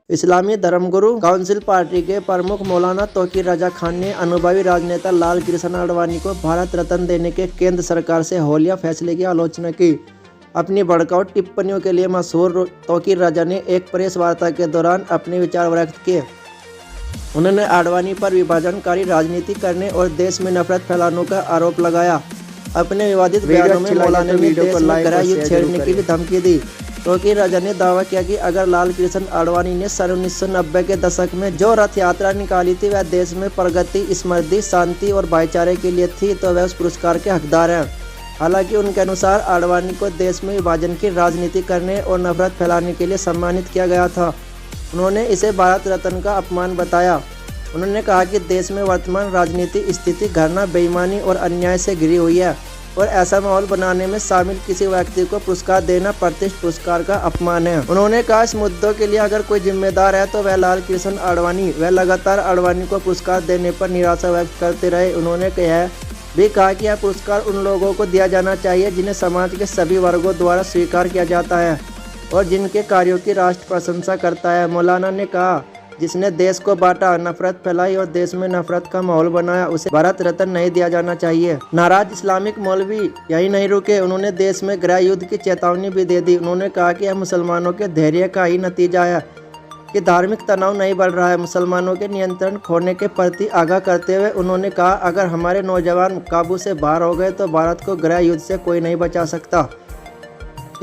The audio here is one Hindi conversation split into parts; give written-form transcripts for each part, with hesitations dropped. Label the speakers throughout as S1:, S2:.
S1: इस्लामी धर्मगुरु काउंसिल पार्टी के प्रमुख मौलाना तौकीर रजा खान ने अनुभवी राजनेता लाल कृष्ण आडवाणी को भारत रत्न देने के केंद्र सरकार से हालिया फैसले की आलोचना की। अपनी भड़काऊ टिप्पणियों के लिए मशहूर तौकीर रजा ने एक प्रेस वार्ता के दौरान अपने विचार व्यक्त किए। उन्होंने आडवाणी पर विभाजनकारी राजनीति करने और देश में नफरत फैलाने का आरोप लगाया। अपने विवादित बयानों में मौलाना ने देश में गृह युद्ध छेड़ने की भी धमकी दी। तौकीर रजा ने दावा किया कि अगर लाल कृष्ण आडवाणी ने सन 1990 के दशक में जो रथ यात्रा निकाली थी वह देश में प्रगति, समृद्धि, शांति और भाईचारे के लिए थी तो वह उस पुरस्कार के हकदार हैं। हालांकि उनके अनुसार आडवाणी को देश में विभाजन की राजनीति करने और नफरत फैलाने के लिए सम्मानित किया गया था। उन्होंने इसे भारत रत्न का अपमान बताया। उन्होंने कहा कि देश में वर्तमान राजनीतिक स्थिति घृणा, बेईमानी और अन्याय से घिरी हुई है और ऐसा माहौल बनाने में शामिल किसी व्यक्ति को पुरस्कार देना प्रतिष्ठित पुरस्कार का अपमान है। उन्होंने कहा इस मुद्दों के लिए अगर कोई जिम्मेदार है तो वह लाल कृष्ण आडवाणी। वह लगातार आडवाणी को पुरस्कार देने पर निराशा व्यक्त करते रहे। उन्होंने भी कहा कि यह पुरस्कार उन लोगों को दिया जाना चाहिए जिन्हें समाज के सभी वर्गों द्वारा स्वीकार किया जाता है और जिनके कार्यों की राष्ट्र प्रशंसा करता है। मौलाना ने कहा जिसने देश को बांटा, नफरत फैलाई और देश में नफरत का माहौल बनाया उसे भारत रत्न नहीं दिया जाना चाहिए। नाराज इस्लामिक मौलवी यही नहीं रुके, उन्होंने देश में गृह युद्ध की चेतावनी भी दे दी। उन्होंने कहा कि यह मुसलमानों के धैर्य का ही नतीजा है कि धार्मिक तनाव नहीं बढ़ रहा है। मुसलमानों के नियंत्रण खोने के प्रति आगाह करते हुए उन्होंने कहा अगर हमारे नौजवान काबू से बाहर हो गए तो भारत को गृह युद्ध से कोई नहीं बचा सकता।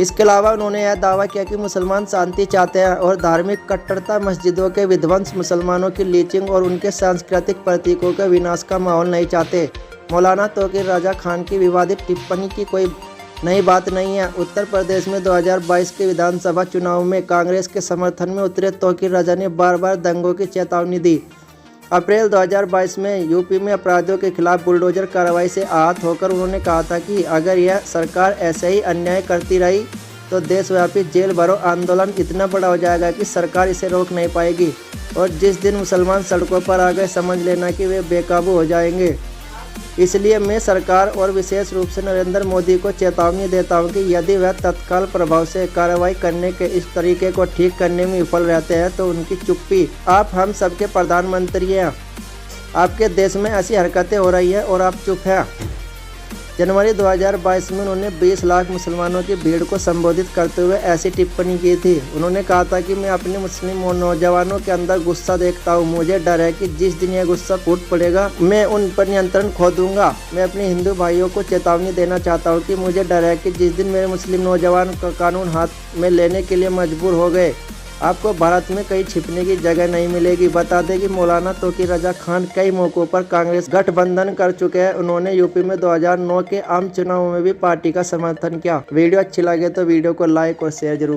S1: इसके अलावा उन्होंने यह दावा किया कि मुसलमान शांति चाहते हैं और धार्मिक कट्टरता, मस्जिदों के विध्वंस, मुसलमानों की लीचिंग और उनके सांस्कृतिक प्रतीकों के विनाश का माहौल नहीं चाहते। मौलाना तौकीर रजा खान की विवादित टिप्पणी की कोई नई बात नहीं है। उत्तर प्रदेश में 2022 के विधानसभा चुनाव में कांग्रेस के समर्थन में उतरे तौकीर रजा ने बार बार दंगों की चेतावनी दी। अप्रैल 2022 में यूपी में अपराधियों के खिलाफ बुलडोजर कार्रवाई से आहत होकर उन्होंने कहा था कि अगर यह सरकार ऐसे ही अन्याय करती रही तो देशव्यापी जेल भरो आंदोलन इतना बड़ा हो जाएगा कि सरकार इसे रोक नहीं पाएगी और जिस दिन मुसलमान सड़कों पर आ गए समझ लेना कि वे बेकाबू हो जाएंगे। इसलिए मैं सरकार और विशेष रूप से नरेंद्र मोदी को चेतावनी देता हूं कि यदि वह तत्काल प्रभाव से कार्रवाई करने के इस तरीके को ठीक करने में विफल रहते हैं तो उनकी चुप्पी। आप हम सबके प्रधानमंत्री हैं, आपके देश में ऐसी हरकतें हो रही हैं और आप चुप हैं। जनवरी 2022 में उन्होंने 20 लाख मुसलमानों की भीड़ को संबोधित करते हुए ऐसी टिप्पणी की थी। उन्होंने कहा था कि मैं अपने मुस्लिम नौजवानों के अंदर गुस्सा देखता हूँ। मुझे डर है कि जिस दिन यह गुस्सा फूट पड़ेगा मैं उन पर नियंत्रण खो दूंगा। मैं अपने हिंदू भाइयों को चेतावनी देना चाहता हूँ कि मुझे डर है कि जिस दिन मेरे मुस्लिम नौजवान का कानून हाथ में लेने के लिए मजबूर हो गए आपको भारत में कहीं छिपने की जगह नहीं मिलेगी। बता दें कि मौलाना तौकीर रजा खान कई मौकों पर कांग्रेस गठबंधन कर चुके हैं। उन्होंने यूपी में 2009 के आम चुनाव में भी पार्टी का समर्थन किया। वीडियो अच्छी लगे तो वीडियो को लाइक और शेयर जरूर